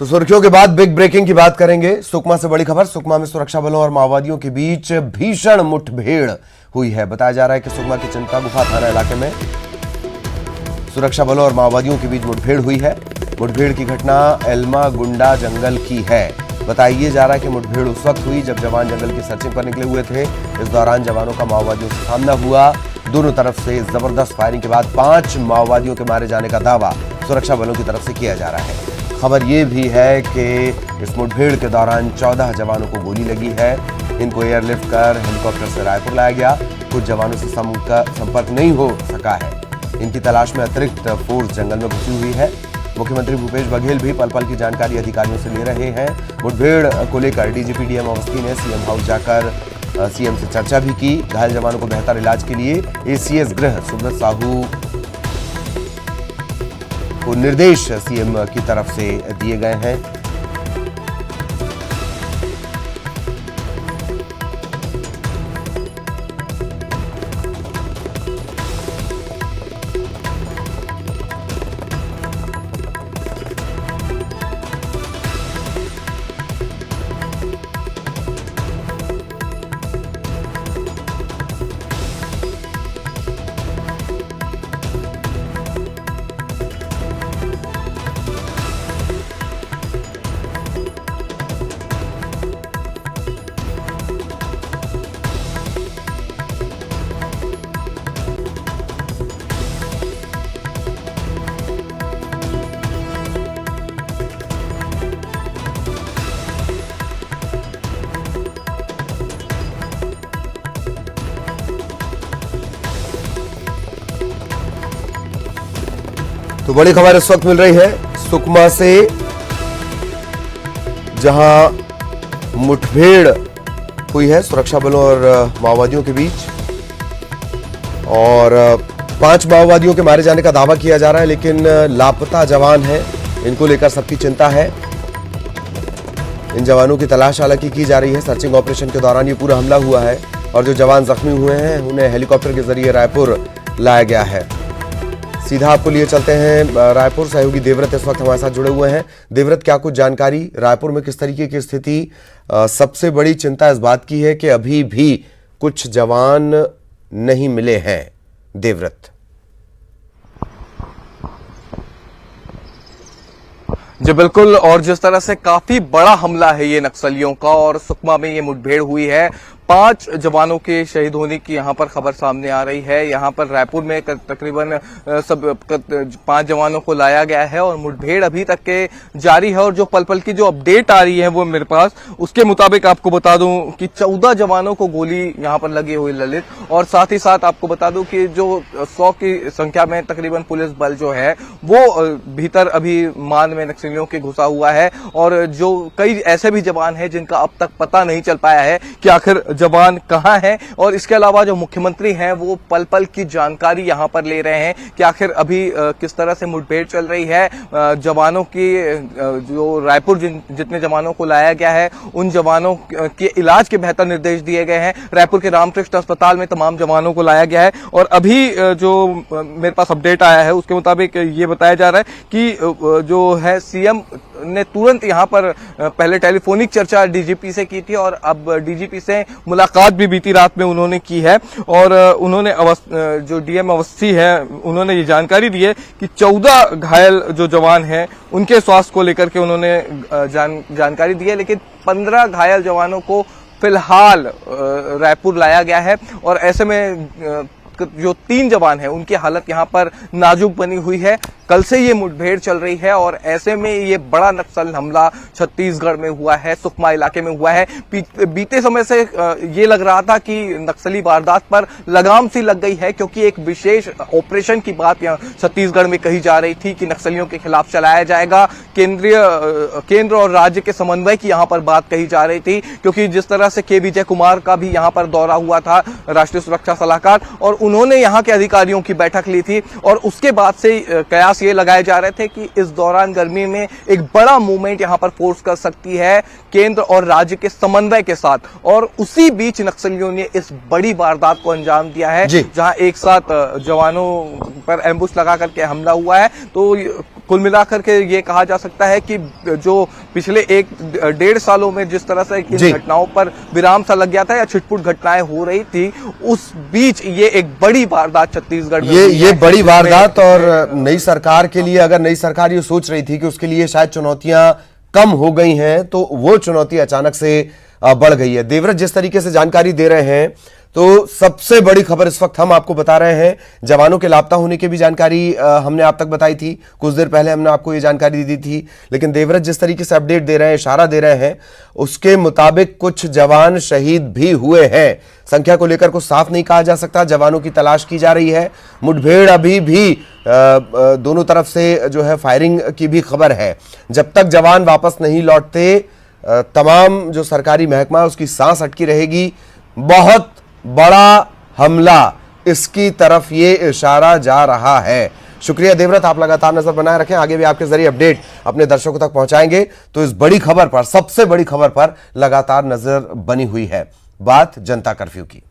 तो सुर्खियों के बाद बिग ब्रेकिंग की बात करेंगे। सुकमा से बड़ी खबर। सुकमा में सुरक्षा बलों और माओवादियों के बीच भीषण मुठभेड़ हुई है। बताया जा रहा है कि सुकमा के चिंता गुफा थाना इलाके में सुरक्षा बलों और माओवादियों के बीच मुठभेड़ हुई है। मुठभेड़ की घटना एल्मा गुंडा जंगल की है। बताया जा रहा है कि मुठभेड़ उस वक्त हुई जब जवान जंगल की सर्चिंग पर निकले हुए थे। इस दौरान जवानों का माओवादियों से सामना हुआ। दोनों तरफ से जबरदस्त फायरिंग के बाद 5 माओवादियों के मारे जाने का दावा सुरक्षा बलों की तरफ से किया जा रहा है। खबर यह भी है कि इस मुठभेड़ के दौरान 14 जवानों को गोली लगी है। इनको एयरलिफ्ट कर हेलीकॉप्टर से रायपुर लाया गया। कुछ जवानों से संपर्क नहीं हो सका है। इनकी तलाश में अतिरिक्त फोर्स जंगल में घुसी हुई है। मुख्यमंत्री भूपेश बघेल भी पल पल की जानकारी अधिकारियों से ले रहे हैं। मुठभेड़ को लेकर डीजीपी डीएम अवस्थी ने सीएम हाउस जाकर सीएम से चर्चा भी की। घायल जवानों को बेहतर इलाज के लिए एसीएस गृह सुब्रत साहू को निर्देश सीएम की तरफ से दिए गए हैं। तो बड़ी खबर इस वक्त मिल रही है सुकमा से, जहां मुठभेड़ हुई है सुरक्षा बलों और माओवादियों के बीच, और 5 माओवादियों के मारे जाने का दावा किया जा रहा है, लेकिन लापता जवान हैं। इनको लेकर सबकी चिंता है। इन जवानों की तलाश हालांकि की जा रही है। सर्चिंग ऑपरेशन के दौरान ये पूरा हमला हुआ है और जो जवान जख्मी हुए हैं उन्हें हेलीकॉप्टर के जरिए रायपुर लाया गया है। सीधा आपको लिए चलते हैं रायपुर। सहयोगी देवव्रत इस वक्त हमारे साथ जुड़े हुए हैं। देवव्रत, क्या कुछ जानकारी रायपुर में किस तरीके की स्थिति? सबसे बड़ी चिंता इस बात की है कि अभी भी कुछ जवान नहीं मिले हैं। देवव्रत जी बिल्कुल, और जिस तरह से काफी बड़ा हमला है ये नक्सलियों का, और सुकमा में ये मुठभेड़ हुई है, 5 जवानों के शहीद होने की यहाँ पर खबर सामने आ रही है। यहाँ पर रायपुर में तकरीबन 5 जवानों को लाया गया है और मुठभेड़ अभी तक के जारी है। और जो पल पल की जो अपडेट आ रही है वो मेरे पास, उसके मुताबिक आपको बता दूं कि 14 जवानों को गोली यहाँ पर लगी हुई ललित, और साथ ही साथ आपको बता दूं कि जो 100 की संख्या में तकरीबन पुलिस बल जो है वो भीतर अभी मान में नक्सलियों के घुसा हुआ है। और जो कई ऐसे भी जवान हैं जिनका अब तक पता नहीं चल पाया है कि आखिर जवान कहां है। और इसके अलावा जो मुख्यमंत्री हैं वो पल पल की जानकारी यहां पर ले रहे हैं कि आखिर अभी किस तरह से मुठभेड़ चल रही है। जवानों की जो रायपुर जितने जवानों को लाया गया है उन जवानों के इलाज के बेहतर निर्देश दिए गए हैं। रायपुर के रामकृष्ण अस्पताल में तमाम जवानों को लाया गया है। और अभी जो मेरे पास अपडेट आया है उसके मुताबिक ये बताया जा रहा है कि जो है सीएम ने तुरंत यहां पर पहले टेलीफोनिक चर्चा डीजीपी से की थी, और अब डीजीपी से मुलाकात भी बीती रात में उन्होंने की है। और उन्होंने जो डीएम अवस्थी है उन्होंने ये जानकारी दी है कि 14 घायल जो जवान हैं उनके स्वास्थ्य को लेकर के उन्होंने जानकारी दी है, लेकिन 15 घायल जवानों को फिलहाल रायपुर लाया गया है। और ऐसे में जो 3 जवान हैं उनकी हालत यहाँ पर नाजुक बनी हुई है। कल से ये मुठभेड़ चल रही है और ऐसे में ये बड़ा नक्सल हमला छत्तीसगढ़ में हुआ है, सुकमा इलाके में हुआ है। बीते समय से ये लग रहा था कि नक्सली वारदात पर लगाम सी लग गई है, क्योंकि एक विशेष ऑपरेशन की बात यहाँ छत्तीसगढ़ में कही जा रही थी कि नक्सलियों के खिलाफ चलाया जाएगा। केंद्र और राज्य के समन्वय की यहाँ पर बात कही जा रही थी, क्योंकि जिस तरह से के विजय कुमार का भी यहाँ पर दौरा हुआ था, राष्ट्रीय सुरक्षा सलाहकार, और उन्होंने यहाँ के अधिकारियों की बैठक ली थी। और उसके बाद से कयास ये लगाए जा रहे थे कि इस दौरान गर्मी में एक बड़ा मूवमेंट यहाँ पर फोर्स कर सकती है केंद्र और राज्य के समन्वय के साथ। और उसी बीच नक्सलियों ने इस बड़ी वारदात को अंजाम दिया है, जहां एक साथ जवानों पर एम्बुश लगा करके हमला हुआ है। तो कुल मिलाकर के ये कहा जा सकता है कि जो पिछले 1-1.5 सालों में जिस तरह से इन घटनाओं पर विराम सा लग गया था या छिटपुट घटनाएं हो रही थी, उस बीच ये एक बड़ी वारदात छत्तीसगढ़ में ये बड़ी वारदात। और नई सरकार के लिए, अगर नई सरकार ये सोच रही थी कि उसके लिए शायद चुनौतियां कम हो गई हैं, तो वो चुनौती अचानक से बढ़ गई है। देवव्रत जिस तरीके से जानकारी दे रहे हैं, तो सबसे बड़ी खबर इस वक्त हम आपको बता रहे हैं, जवानों के लापता होने की भी जानकारी हमने आप तक बताई थी, कुछ देर पहले हमने आपको ये जानकारी दी थी। लेकिन देवव्रत जिस तरीके से अपडेट दे रहे हैं, इशारा दे रहे हैं, उसके मुताबिक कुछ जवान शहीद भी हुए हैं। संख्या को लेकर कुछ साफ नहीं कहा जा सकता, जवानों की तलाश की जा रही है। मुठभेड़ अभी भी दोनों तरफ से जो है फायरिंग की भी खबर है। जब तक जवान वापस नहीं लौटते, तमाम जो सरकारी महकमा है उसकी सांस अटकी रहेगी। बहुत बड़ा हमला, इसकी तरफ ये इशारा जा रहा है। शुक्रिया देवव्रत, आप लगातार नजर बनाए रखें, आगे भी आपके जरिए अपडेट अपने दर्शकों तक पहुंचाएंगे। तो इस बड़ी खबर पर, सबसे बड़ी खबर पर लगातार नजर बनी हुई है। बात जनता कर्फ्यू की।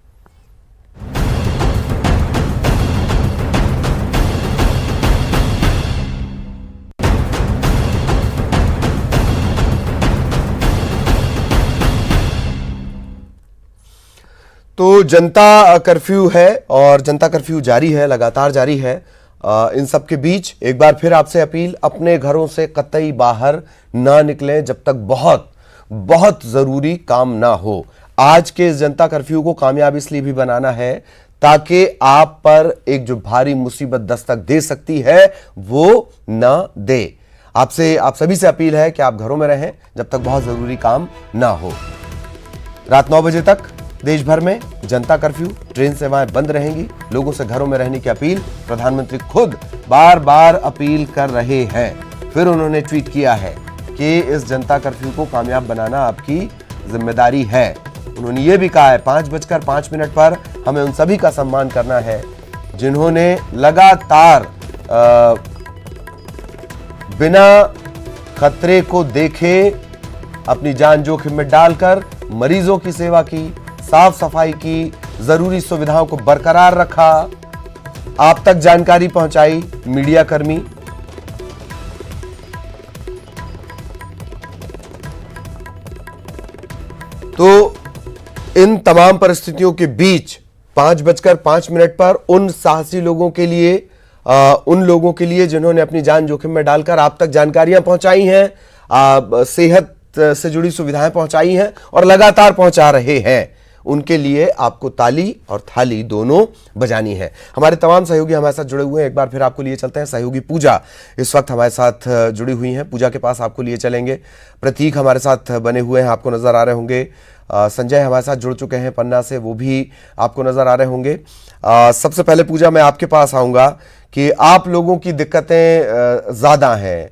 तो जनता कर्फ्यू है और जनता कर्फ्यू जारी है, लगातार जारी है। इन सब के बीच एक बार फिर आपसे अपील, अपने घरों से कतई बाहर ना निकलें जब तक बहुत बहुत जरूरी काम ना हो। आज के इस जनता कर्फ्यू को कामयाब इसलिए भी बनाना है ताकि आप पर एक जो भारी मुसीबत दस्तक दे सकती है वो ना दे। आपसे, आप सभी से अपील है कि आप घरों में रहें जब तक बहुत जरूरी काम ना हो। रात 9 बजे तक देश भर में जनता कर्फ्यू, ट्रेन सेवाएं बंद रहेंगी। लोगों से घरों में रहने की अपील प्रधानमंत्री खुद बार बार अपील कर रहे हैं। फिर उन्होंने ट्वीट किया है कि इस जनता कर्फ्यू को कामयाब बनाना आपकी जिम्मेदारी है। उन्होंने ये भी कहा है 5:05 पर हमें उन सभी का सम्मान करना है जिन्होंने लगातार बिना खतरे को देखे अपनी जान जोखिम में डालकर मरीजों की सेवा की, साफ सफाई की, जरूरी सुविधाओं को बरकरार रखा, आप तक जानकारी पहुंचाई मीडिया कर्मी। तो इन तमाम परिस्थितियों के बीच 5:05 पर उन साहसी लोगों के लिए, उन लोगों के लिए जिन्होंने अपनी जान जोखिम में डालकर आप तक जानकारियां पहुंचाई हैं, सेहत से जुड़ी सुविधाएं पहुंचाई हैं और लगातार पहुंचा रहे हैं, उनके लिए आपको ताली और थाली दोनों बजानी है। हमारे तमाम सहयोगी हमारे साथ जुड़े हुए हैं, एक बार फिर आपको लिए चलते हैं। सहयोगी पूजा इस वक्त हमारे साथ जुड़ी हुई हैं, पूजा के पास आपको लिए चलेंगे। प्रतीक हमारे साथ बने हुए हैं, आपको नजर आ रहे होंगे। संजय हमारे साथ जुड़ चुके हैं पन्ना से, वो भी आपको नजर आ रहे होंगे। सबसे पहले पूजा मैं आपके पास आऊंगा कि आप लोगों की दिक्कतें ज्यादा हैं।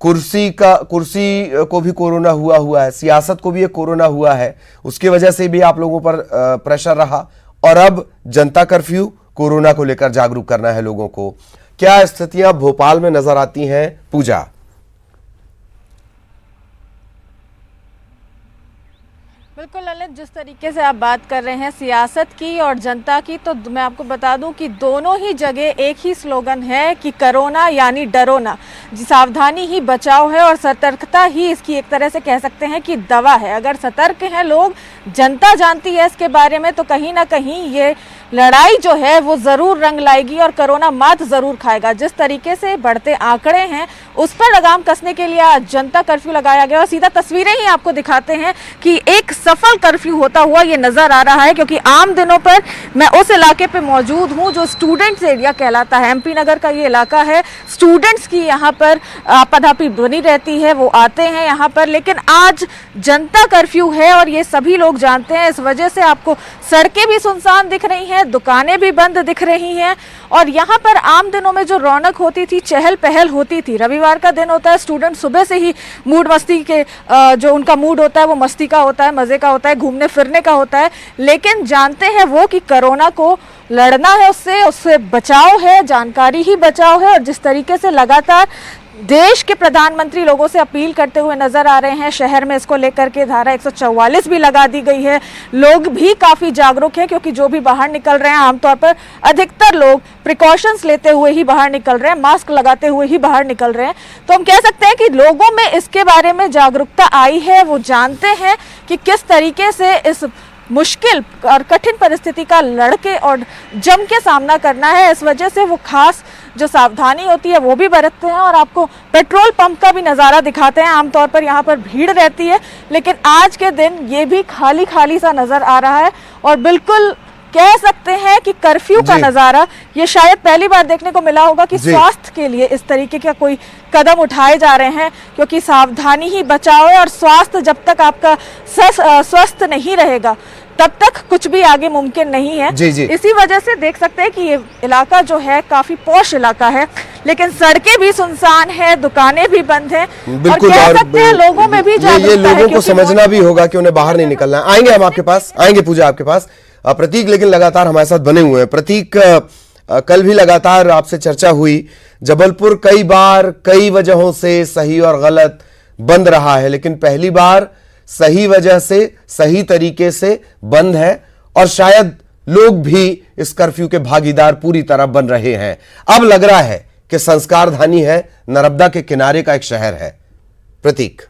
कुर्सी को भी कोरोना हुआ है, सियासत को भी ये कोरोना हुआ है, उसकी वजह से भी आप लोगों पर प्रेशर रहा, और अब जनता कर्फ्यू, कोरोना को लेकर जागरूक करना है लोगों को। क्या स्थितियां भोपाल में नजर आती हैं पूजा? बिल्कुल ललित, जिस तरीके से आप बात कर रहे हैं सियासत की और जनता की, तो मैं आपको बता दूं कि दोनों ही जगह एक ही स्लोगन है कि कोरोना यानी डरो ना। सावधानी ही बचाव है और सतर्कता ही इसकी एक तरह से कह सकते हैं कि दवा है। अगर सतर्क हैं लोग, जनता जानती है इसके बारे में, तो कहीं ना कहीं ये लड़ाई जो है वो जरूर रंग लाएगी और कोरोना मात जरूर खाएगा। जिस तरीके से बढ़ते आंकड़े हैं उस पर लगाम कसने के लिए आज जनता कर्फ्यू लगाया गया और सीधा तस्वीरें ही आपको दिखाते हैं कि एक सफल कर्फ्यू होता हुआ ये नजर आ रहा है। क्योंकि आम दिनों पर मैं उस इलाके पे मौजूद हूँ जो स्टूडेंट्स एरिया कहलाता है, एमपी नगर का ये इलाका है। स्टूडेंट्स की यहाँ पर आपाधापी बनी रहती है, वो आते हैं यहाँ पर, लेकिन आज जनता कर्फ्यू है और ये सभी लोग जानते हैं। इस वजह से आपको सड़कें भी सुनसान दिख रही हैं, दुकानें भी बंद दिख रही हैं और यहाँ पर आम दिनों में जो रौनक होती थी, चहल पहल होती थी। रविवार का दिन होता है, स्टूडेंट सुबह से ही मूड मस्ती के, जो उनका मूड होता है वो मस्ती का होता है, मजे का होता है, घूमने फिरने का होता है। लेकिन जानते हैं वो कि कोरोना को लड़ना है, उससे बचाव है, जानकारी ही बचाव है। और जिस तरीके से लगातार देश के प्रधानमंत्री लोगों से अपील करते हुए नजर आ रहे हैं। शहर में इसको लेकर के धारा 144 भी लगा दी गई है। लोग भी काफी जागरूक हैं, क्योंकि जो भी बाहर निकल रहे हैं, आमतौर पर अधिकतर लोग प्रिकॉशंस लेते हुए ही बाहर निकल रहे हैं, मास्क लगाते हुए ही बाहर निकल रहे हैं। तो हम कह सकते हैं कि लोगों में इसके बारे में जागरूकता आई है, वो जानते हैं कि किस तरीके से इस मुश्किल और कठिन परिस्थिति का लड़के और जम के सामना करना है। इस वजह से वो खास जो सावधानी होती है वो भी बरतते हैं। और आपको पेट्रोल पंप का भी नज़ारा दिखाते हैं। आमतौर पर यहाँ पर भीड़ रहती है, लेकिन आज के दिन ये भी खाली खाली सा नज़र आ रहा है। और बिल्कुल कह सकते हैं कि कर्फ्यू का नज़ारा ये शायद पहली बार देखने को मिला होगा कि स्वास्थ्य के लिए इस तरीके का कोई कदम उठाए जा रहे हैं, क्योंकि सावधानी ही बचाव है। और स्वास्थ्य जब तक आपका स्वस्थ नहीं रहेगा तब तक कुछ भी आगे मुमकिन नहीं है। इसी वजह से देख सकते हैं कि ये इलाका जो है काफी पॉश इलाका है, लेकिन सड़कें भी सुनसान है, दुकानें भी बंद हैं। बिल्कुल, और कह सकते हैं लोगों में भी ये लोगों को समझना भी होगा कि उन्हें बाहर नहीं निकलना है। आएंगे हम आपके पास, आएंगे पूजा आपके पास। प्रतीक लेकिन लगातार हमारे साथ बने हुए हैं। प्रतीक, कल भी लगातार आपसे चर्चा हुई। जबलपुर कई बार कई वजहों से सही और गलत बंद रहा है, लेकिन पहली बार सही वजह से सही तरीके से बंद है, और शायद लोग भी इस कर्फ्यू के भागीदार पूरी तरह बन रहे हैं। अब लग रहा है कि संस्कारधानी है, नर्मदा के किनारे का एक शहर है। प्रतीक,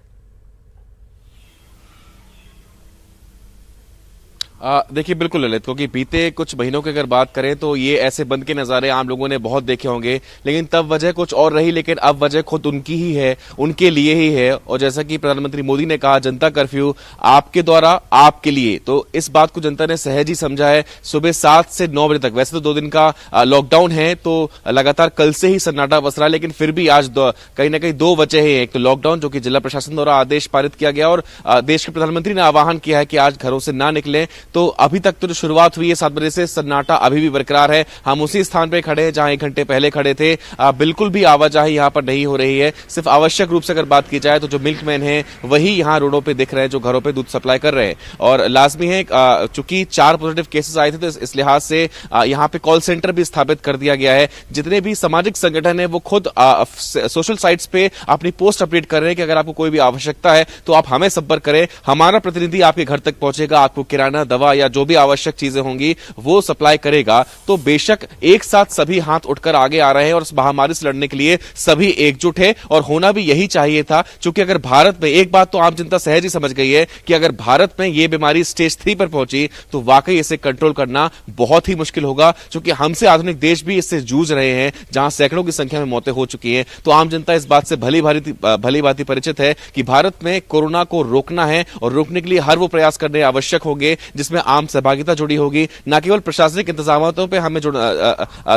देखिए बिल्कुल ललित, क्योंकि बीते कुछ महीनों की अगर बात करें तो ये ऐसे बंद के नजारे आम लोगों ने बहुत देखे होंगे, लेकिन तब वजह कुछ और रही, लेकिन अब वजह खुद उनकी ही है, उनके लिए ही है। और जैसा कि प्रधानमंत्री मोदी ने कहा, जनता कर्फ्यू आपके द्वारा आपके लिए, तो इस बात को जनता ने सहज ही समझा है। सुबह 7 से 9 बजे तक, वैसे तो 2 दिन का लॉकडाउन है, तो लगातार कल से ही सन्नाटा बस रहा, लेकिन फिर भी आज कहीं ना कहीं 2 वजह है। एक तो लॉकडाउन, जो कि जिला प्रशासन द्वारा आदेश पारित किया गया, और देश के प्रधानमंत्री ने आह्वान किया है कि आज घरों से ना निकलें। तो अभी तक तो जो शुरुआत हुई है 7 बजे से, सन्नाटा अभी भी बरकरार है। हम उसी स्थान पे खड़े हैं जहां 1 घंटे पहले खड़े थे। बिल्कुल भी आवाजाही यहां पर नहीं हो रही है। सिर्फ आवश्यक रूप से अगर बात की जाए तो जो मिल्कमैन हैं वही यहां रोडों पे दिख रहे हैं, जो घरों पे दूध सप्लाई कर रहे हैं। और लाजमी है, चूंकि 4 पॉजिटिव केसेस आए थे, तो इस लिहाज से यहां पे कॉल सेंटर भी स्थापित कर दिया गया है। जितने भी सामाजिक संगठन है वो खुद सोशल साइट्स पे अपनी पोस्ट अपडेट कर रहे हैं कि अगर आपको कोई भी आवश्यकता है तो आप हमें संपर्क करें, हमारा प्रतिनिधि आपके घर तक पहुंचेगा, आपको किराना, दवा या जो भी आवश्यक चीजें होंगी वो सप्लाई करेगा। तो बेशक एक साथ सभी हाथ उठकर आगे आ रहे हैं और इस महामारी से लड़ने के लिए सभी एकजुट है, और होना भी यही चाहिए था। क्योंकि अगर भारत में, एक बात तो आम जनता सहज ही समझ गई है कि अगर भारत में यह बीमारी स्टेज 3 पर पहुंची तो वाकई इसे कंट्रोल करना बहुत ही मुश्किल होगा, क्योंकि हमसे आधुनिक देश भी इससे जूझ रहे हैं जहां सैकड़ों की संख्या में मौतें हो चुकी हैं। तो आम जनता इस बात से भली भांति परिचित है कि भारत में कोरोना को रोकना है, और रोकने के लिए हर वो प्रयास करने आवश्यक होंगे जिसमें आम सहभागिता जुड़ी होगी। न केवल प्रशासनिक इंतजामों पे हमें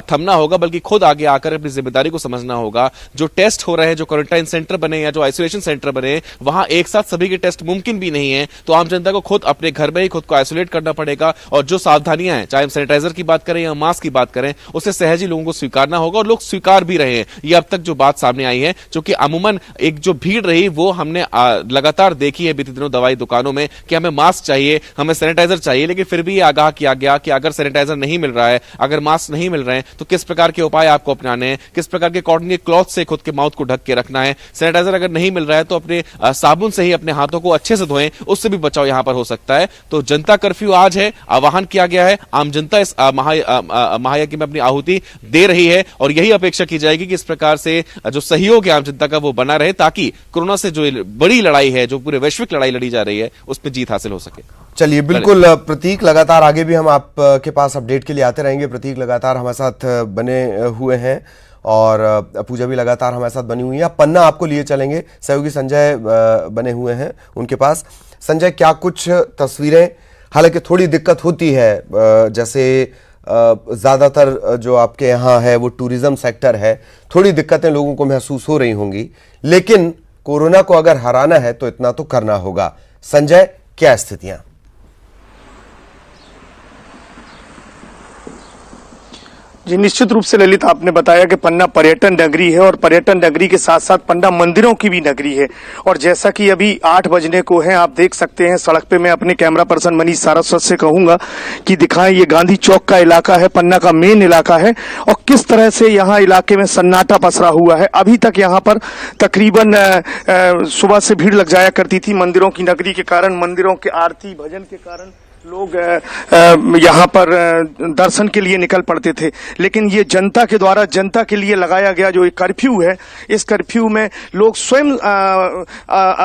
थमना होगा, बल्कि खुद आगे आकर अपनी जिम्मेदारी को समझना होगा। जो टेस्ट हो रहे हैं, जो क्वारंटाइन सेंटर बने या जो आइसोलेशन सेंटर बने, वहां एक साथ सभी के टेस्ट मुमकिन भी नहीं है। तो आम जनता को खुद अपने घर में ही खुद को आइसोलेट करना पड़ेगा, और जो सावधानियां हैं, चाहे हम सैनिटाइजर की बात करें या मास्क की बात करें, उसे सहज ही लोगों को स्वीकारना होगा, और लोग स्वीकार भी रहे हैं। ये अब तक जो बात सामने आई है, क्योंकि अमूमन एक जो भीड़ रही वो हमने लगातार देखी है बीते दिनों दवाई दुकानों में कि हमें मास्क चाहिए, हमें सैनिटाइजर चाहिए, लेकिन फिर भी आगाह किया गया कि अगर सैनिटाइजर नहीं मिल रहा है, अगर मास्क नहीं मिल रहे हैं, तो किस प्रकार के उपाय आपको अपनाने हैं, किस प्रकार के कॉटन के क्लॉथ से खुद के माउथ को ढक के रखना है। सैनिटाइजर अगर नहीं मिल रहा है तो अपने साबुन से ही अपने हाथों को अच्छे से धोएं, उससे भी बचाव यहां पर हो सकता है। तो जनता कर्फ्यू आज है, आह्वान किया गया है, आम जनता इस महायज्ञ में अपनी आहुति दे रही है, और यही अपेक्षा की जाएगी कि इस प्रकार से जो सहयोग है आम जनता का वो बना रहे, ताकि कोरोना से जो बड़ी लड़ाई है, जो पूरे वैश्विक लड़ाई लड़ी जा रही है, उसमें जीत हासिल हो सके। चलिए, बिल्कुल प्रतीक, लगातार आगे भी हम आपके पास अपडेट के लिए आते रहेंगे। प्रतीक लगातार हमारे साथ बने हुए हैं, और पूजा भी लगातार हमारे साथ बनी हुई है। पन्ना आपको लिए चलेंगे, सहयोगी संजय बने हुए हैं उनके पास। संजय, क्या कुछ तस्वीरें, हालांकि थोड़ी दिक्कत होती है, जैसे ज़्यादातर जो आपके यहाँ है वो टूरिज्म सेक्टर है, थोड़ी दिक्कतें लोगों को महसूस हो रही होंगी, लेकिन कोरोना को अगर हराना है तो इतना तो करना होगा। संजय, क्या स्थितियां? जी, निश्चित रूप से ललित, आपने बताया कि पन्ना पर्यटन नगरी है और पर्यटन नगरी के साथ साथ पन्ना मंदिरों की भी नगरी है। और जैसा कि अभी 8 बजने को है, आप देख सकते हैं सड़क पे, मैं अपने कैमरा पर्सन मनीष सारस्वत से कहूंगा कि दिखाएं, ये गांधी चौक का इलाका है, पन्ना का मेन इलाका है, और किस तरह से यहाँ इलाके में सन्नाटा पसरा हुआ है। अभी तक यहाँ पर तकरीबन सुबह से भीड़ लग जाया करती थी मंदिरों की नगरी के कारण, मंदिरों के आरती भजन के कारण लोग यहाँ पर दर्शन के लिए निकल पड़ते थे। लेकिन ये जनता के द्वारा जनता के लिए लगाया गया जो एक कर्फ्यू है, इस कर्फ्यू में लोग स्वयं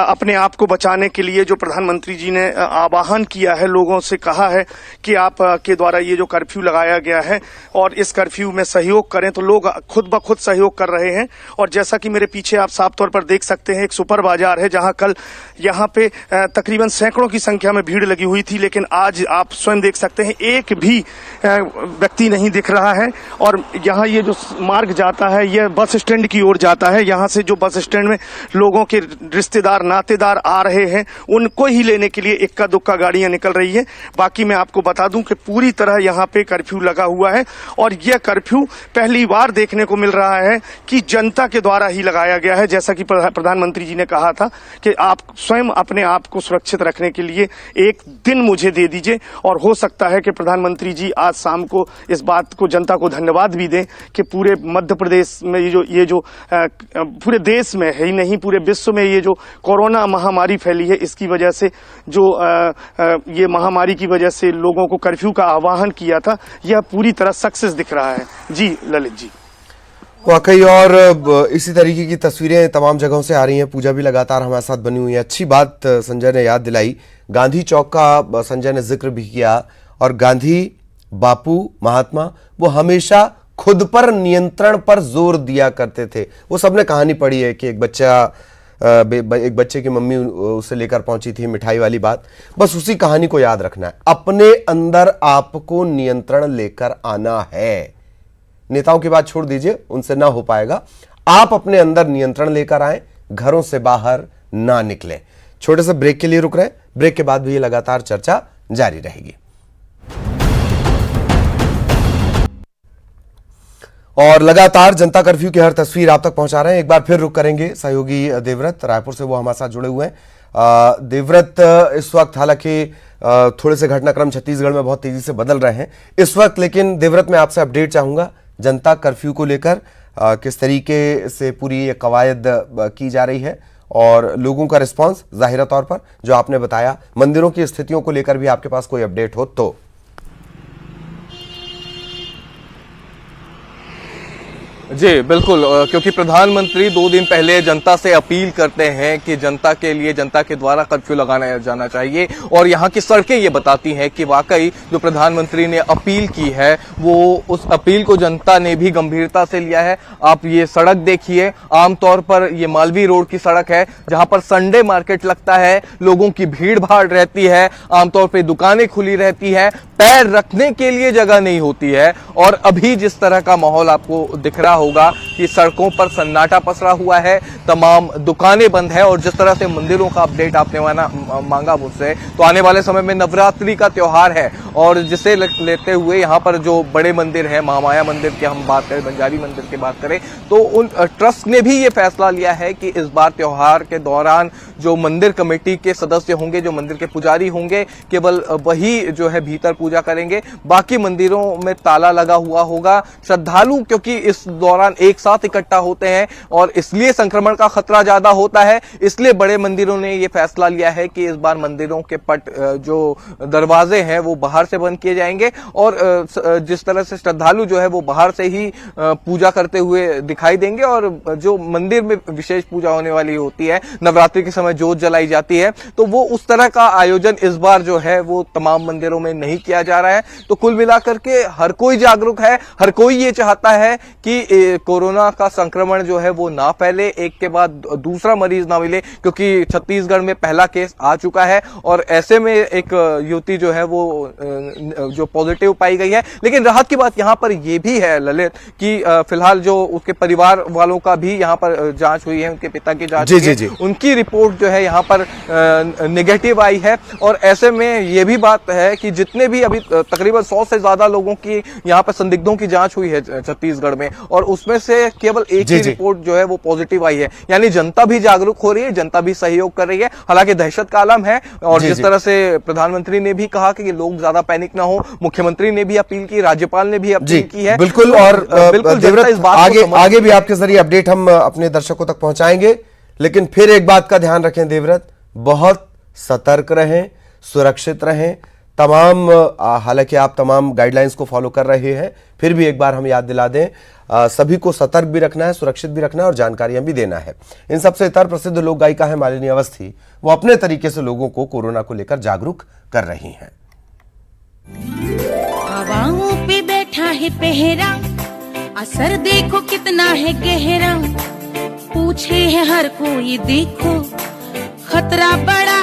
अपने आप को बचाने के लिए, जो प्रधानमंत्री जी ने आह्वान किया है, लोगों से कहा है कि आप के द्वारा ये जो कर्फ्यू लगाया गया है और इस कर्फ्यू में सहयोग करें, तो लोग खुद ब खुद सहयोग कर रहे हैं। और जैसा कि मेरे पीछे आप साफ तौर पर देख सकते हैं, एक सुपर बाजार है जहां कल यहाँ पे तकरीबन सैकड़ों की संख्या में भीड़ लगी हुई थी, लेकिन आज आप स्वयं देख सकते हैं एक भी व्यक्ति नहीं दिख रहा है। और यहाँ ये जो मार्ग जाता है, यह बस स्टैंड की ओर जाता है। यहाँ से जो बस स्टैंड में लोगों के रिश्तेदार नातेदार आ रहे हैं, उनको ही लेने के लिए इक्का दुक्का गाड़ियां निकल रही है। बाकी मैं आपको बता दूं कि पूरी तरह यहाँ पे कर्फ्यू लगा हुआ है, और यह कर्फ्यू पहली बार देखने को मिल रहा है कि जनता के द्वारा ही लगाया गया है। जैसा कि प्रधानमंत्री जी ने कहा था कि आप स्वयं अपने आप को सुरक्षित रखने के लिए एक दिन मुझे दे दीजिए, और हो सकता है कि प्रधानमंत्री जी आज शाम को इस बात को जनता को धन्यवाद भी दें कि पूरे मध्य प्रदेश में ये जो पूरे देश में ही नहीं, पूरे विश्व में ये जो कोरोना महामारी फैली है, इसकी वजह से जो ये महामारी की वजह से लोगों को कर्फ्यू का आह्वान किया था, यह पूरी तरह सक्सेस दिख रहा है। जी ललित जी, वाकई, और इसी तरीके की तस्वीरें तमाम जगहों से आ रही हैं। पूजा भी लगातार हमारे साथ बनी हुई है। अच्छी बात संजय ने याद दिलाई, गांधी चौक का संजय ने जिक्र भी किया। और गांधी बापू महात्मा वो हमेशा खुद पर नियंत्रण पर जोर दिया करते थे। वो सबने कहानी पढ़ी है कि एक बच्चे की मम्मी उसे लेकर पहुंची थी, मिठाई वाली बात। बस उसी कहानी को याद रखना है, अपने अंदर आपको नियंत्रण लेकर आना है। नेताओं की बात छोड़ दीजिए, उनसे ना हो पाएगा। आप अपने अंदर नियंत्रण लेकर आए, घरों से बाहर ना निकलें। छोटे से ब्रेक के लिए रुक रहे हैं, ब्रेक के बाद भी ये लगातार चर्चा जारी रहेगी। और लगातार जनता कर्फ्यू की हर तस्वीर आप तक पहुंचा रहे हैं। एक बार फिर रुक करेंगे सहयोगी देवव्रत रायपुर से, वो हमारे साथ जुड़े हुए हैं। देवव्रत, इस वक्त हालांकि थोड़े से घटनाक्रम छत्तीसगढ़ में बहुत तेजी से बदल रहे हैं इस वक्त, लेकिन देवव्रत मैं आपसे अपडेट चाहूंगा जनता कर्फ्यू को लेकर, किस तरीके से पूरी ये कवायद की जा रही है और लोगों का रिस्पांस, जाहिर तौर पर जो आपने बताया, मंदिरों की स्थितियों को लेकर भी आपके पास कोई अपडेट हो तो। जी बिल्कुल, क्योंकि प्रधानमंत्री 2 दिन पहले जनता से अपील करते हैं कि जनता के लिए, जनता के द्वारा कर्फ्यू लगाना जाना चाहिए, और यहाँ की सड़कें ये बताती हैं कि वाकई जो प्रधानमंत्री ने अपील की है, वो उस अपील को जनता ने भी गंभीरता से लिया है। आप ये सड़क देखिए, आमतौर पर ये मालवी रोड की सड़क है, जहां पर संडे मार्केट लगता है, लोगों की भीड़ भाड़ रहती है, आमतौर पर दुकानें खुली रहती है, पैर रखने के लिए जगह नहीं होती है। और अभी जिस तरह का माहौल आपको दिख रहा होगा कि सड़कों पर सन्नाटा पसरा हुआ है, तमाम दुकानें बंद है, और जिस तरह से मंदिरों का अपडेट आपने मांगा मुझसे, तो आने वाले समय में नवरात्रि का त्योहार है, और जिसे लेते हुए यहाँ पर जो बड़े मंदिर है, महामाया मंदिर की हम बात करें, बंजारी मंदिर की बात करें, तो उन ट्रस्ट ने भी ये फैसला लिया है कि इस बार त्योहार के दौरान जो मंदिर कमेटी के सदस्य होंगे, जो मंदिर के पुजारी होंगे, केवल वही जो है भीतर पूजा करेंगे, बाकी मंदिरों में ताला लगा हुआ होगा। श्रद्धालु क्योंकि इस दौरान एक साथ इकट्ठा होते हैं और इसलिए संक्रमण का खतरा ज्यादा होता है, इसलिए बड़े मंदिरों ने यह फैसला लिया है कि इस बार मंदिरों के पट, जो दरवाजे हैं, वो बाहर से बंद किए जाएंगे, और जिस तरह से श्रद्धालु जो है वो बाहर से ही पूजा करते हुए दिखाई देंगे, और जो मंदिर में विशेष पूजा होने वाली होती है, नवरात्रि के समय जोत जलाई जाती है, तो वो उस तरह का आयोजन इस बार जो है वो तमाम मंदिरों में नहीं किया जा रहा है। तो कुल मिलाकर के हर कोई जागरूक है, हर कोई ये चाहता है कि कोरोना का संक्रमण जो है वो ना फैले, एक के बाद दूसरा मरीज ना मिले, क्योंकि छत्तीसगढ़ में पहला केस आ चुका है, और ऐसे में एक युवती जो है वो जो पॉजिटिव पाई गई है। लेकिन राहत की बात यहाँ पर यह भी है ललित कि फिलहाल जो उसके परिवार वालों का भी यहाँ पर जांच हुई है, उनके पिता की जांच हुई है, उनकी रिपोर्ट जो है यहाँ पर नेगेटिव आई है। और ऐसे में ये भी बात है कि जितने भी अभी तकरीबन 100 से ज्यादा लोगों की यहाँ पर संदिग्धों की जांच हुई है छत्तीसगढ़ में, और उसमें से केवल एक ही रिपोर्ट जो है वो पॉजिटिव आई है। यानी जनता भी जागरूक हो रही है, जनता भी सहयोग कर रही है। हालांकि दहशत का आलम है, और जिस तरह से प्रधानमंत्री ने भी कहा कि लोग ज्यादा पैनिक ना हो, मुख्यमंत्री ने भी अपील की, राज्यपाल ने भी अपील की है। बिल्कुल। तो और बिल्कुल देवव्रत, इस बात आगे भी आपके जरिए अपडेट हम अपने दर्शकों तक पहुंचाएंगे। लेकिन फिर एक बात का ध्यान रखें देवव्रत, बहुत सतर्क रहें, सुरक्षित रहें। तमाम हालांकि आप तमाम गाइडलाइंस को फॉलो कर रहे हैं, फिर भी एक बार हम याद दिला दें, सभी को सतर्क भी रखना है, सुरक्षित भी रखना है और जानकारियां भी देना है। इन सबसे इतर प्रसिद्ध लोक गायिका है मालिनी अवस्थी, वो अपने तरीके से लोगों को कोरोना को लेकर जागरूक कर रही हैं। हवाओं पे बैठा है पहरा, असर देखो कितना है गहरा, पूछे है हर कोई देखो खतरा बड़ा